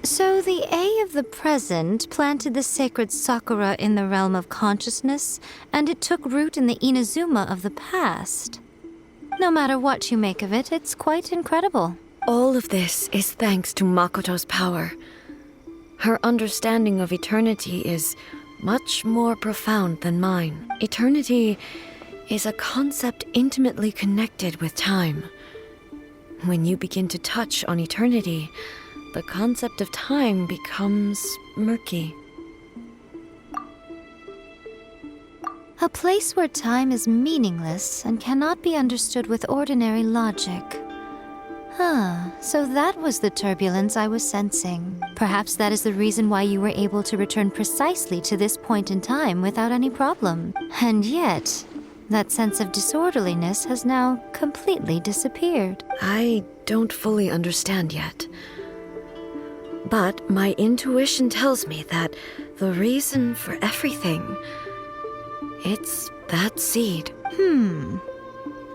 So the A of the present planted the sacred sakura in the realm of consciousness, and it took root in the Inazuma of the past. No matter what you make of it, it's quite incredible. All of this is thanks to Makoto's power. Her understanding of eternity is much more profound than mine. Eternity is a concept intimately connected with time. When you begin to touch on eternity, the concept of time becomes murky. A place where time is meaningless and cannot be understood with ordinary logic. So that was the turbulence I was sensing. Perhaps that is the reason why you were able to return precisely to this point in time without any problem. And yet, that sense of disorderliness has now completely disappeared. I don't fully understand yet. But my intuition tells me that the reason for everything, it's that seed.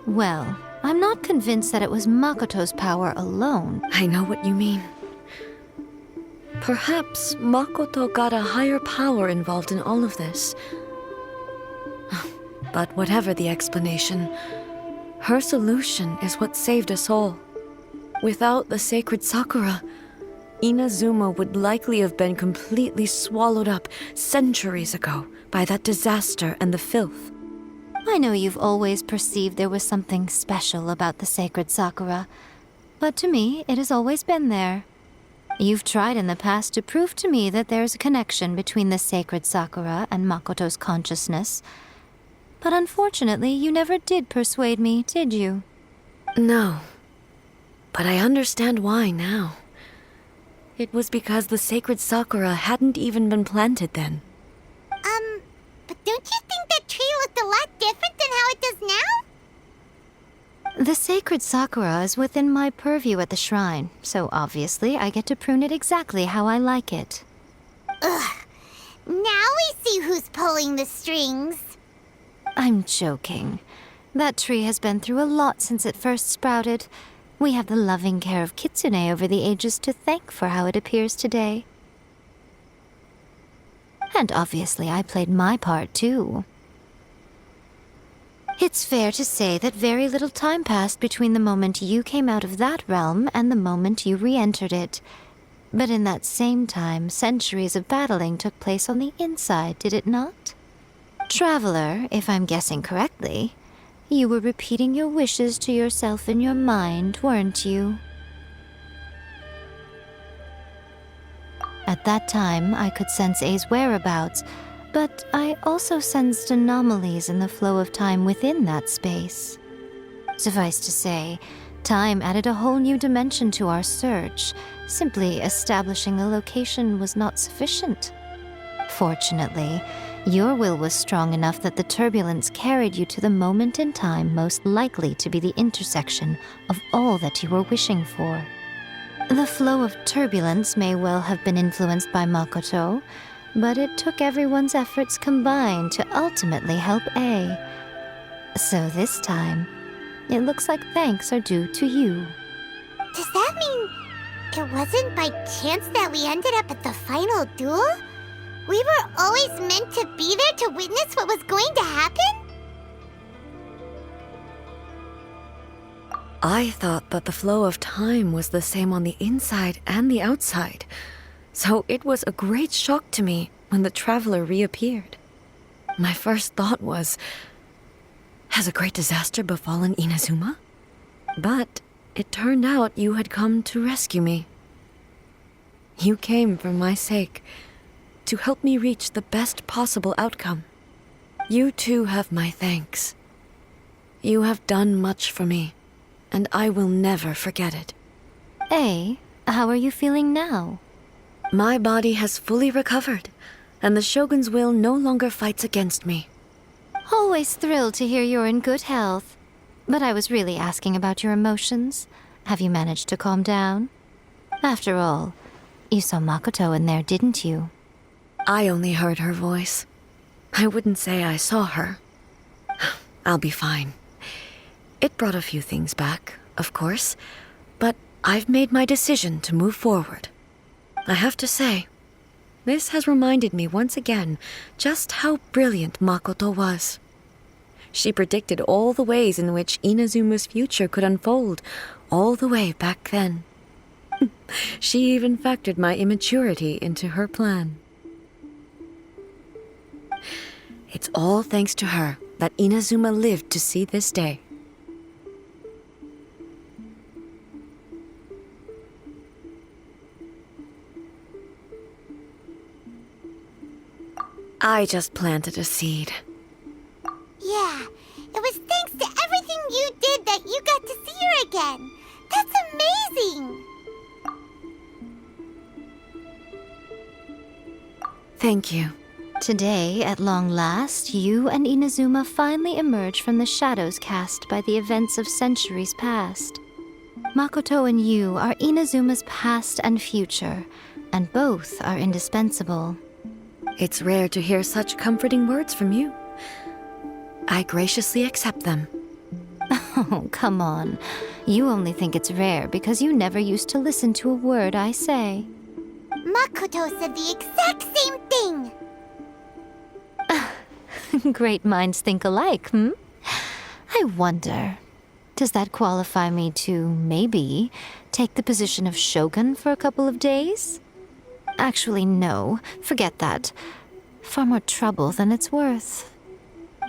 Well, I'm not convinced that it was Makoto's power alone. I know what you mean. Perhaps Makoto got a higher power involved in all of this. But whatever the explanation, her solution is what saved us all. Without the sacred Sakura, Inazuma would likely have been completely swallowed up centuries ago by that disaster and the filth. I know you've always perceived there was something special about the sacred Sakura, but to me, it has always been there. You've tried in the past to prove to me that there's a connection between the sacred Sakura and Makoto's consciousness, but unfortunately, you never did persuade me, did you? No, but I understand why now. It was because the sacred Sakura hadn't even been planted then. But don't you think that tree looked a lot different than how it does now? The sacred Sakura is within my purview at the shrine, so obviously I get to prune it exactly how I like it. Ugh. Now we see who's pulling the strings. I'm joking. That tree has been through a lot since it first sprouted. We have the loving care of Kitsune over the ages to thank for how it appears today. And obviously I played my part too. It's fair to say that very little time passed between the moment you came out of that realm and the moment you re-entered it. But in that same time, centuries of battling took place on the inside, did it not? Traveler, if I'm guessing correctly, you were repeating your wishes to yourself in your mind, weren't you? At that time, I could sense A's whereabouts, but I also sensed anomalies in the flow of time within that space. Suffice to say, time added a whole new dimension to our search. Simply establishing a location was not sufficient. Fortunately, your will was strong enough that the turbulence carried you to the moment in time most likely to be the intersection of all that you were wishing for. The flow of turbulence may well have been influenced by Makoto, but it took everyone's efforts combined to ultimately help A. So this time, it looks like thanks are due to you. Does that mean it wasn't by chance that we ended up at the final duel? We were always meant to be there to witness what was going to happen? I thought that the flow of time was the same on the inside and the outside, so it was a great shock to me when the traveler reappeared. My first thought was, has a great disaster befallen Inazuma? But it turned out you had come to rescue me. You came for my sake, to help me reach the best possible outcome. You too have my thanks. You have done much for me, and I will never forget it. A, how are you feeling now? My body has fully recovered, and the Shogun's will no longer fights against me. Always thrilled to hear you're in good health. But I was really asking about your emotions. Have you managed to calm down? After all, you saw Makoto in there, didn't you? I only heard her voice. I wouldn't say I saw her. I'll be fine. It brought a few things back, of course, but I've made my decision to move forward. I have to say, this has reminded me once again just how brilliant Makoto was. She predicted all the ways in which Inazuma's future could unfold, all the way back then. She even factored my immaturity into her plan. It's all thanks to her that Inazuma lived to see this day. I just planted a seed. Yeah, it was thanks to everything you did that you got to see her again. That's amazing! Thank you. Today, at long last, you and Inazuma finally emerge from the shadows cast by the events of centuries past. Makoto and you are Inazuma's past and future, and both are indispensable. It's rare to hear such comforting words from you. I graciously accept them. Oh, come on. You only think it's rare because you never used to listen to a word I say. Makoto said the exact same thing! Great minds think alike, hmm? I wonder, does that qualify me to, maybe, take the position of shogun for a couple of days? Actually, no. Forget that. Far more trouble than it's worth.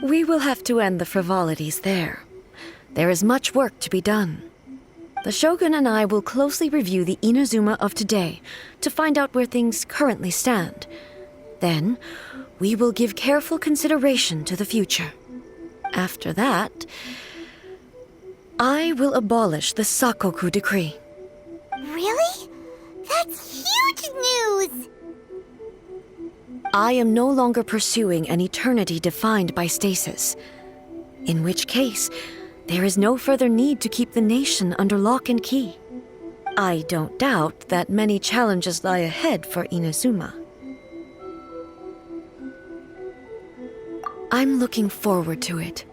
We will have to end the frivolities there. There is much work to be done. The Shogun and I will closely review the Inazuma of today to find out where things currently stand. Then, we will give careful consideration to the future. After that, I will abolish the Sakoku decree. Really? That's huge news! I am no longer pursuing an eternity defined by stasis. In which case, there is no further need to keep the nation under lock and key. I don't doubt that many challenges lie ahead for Inazuma. I'm looking forward to it.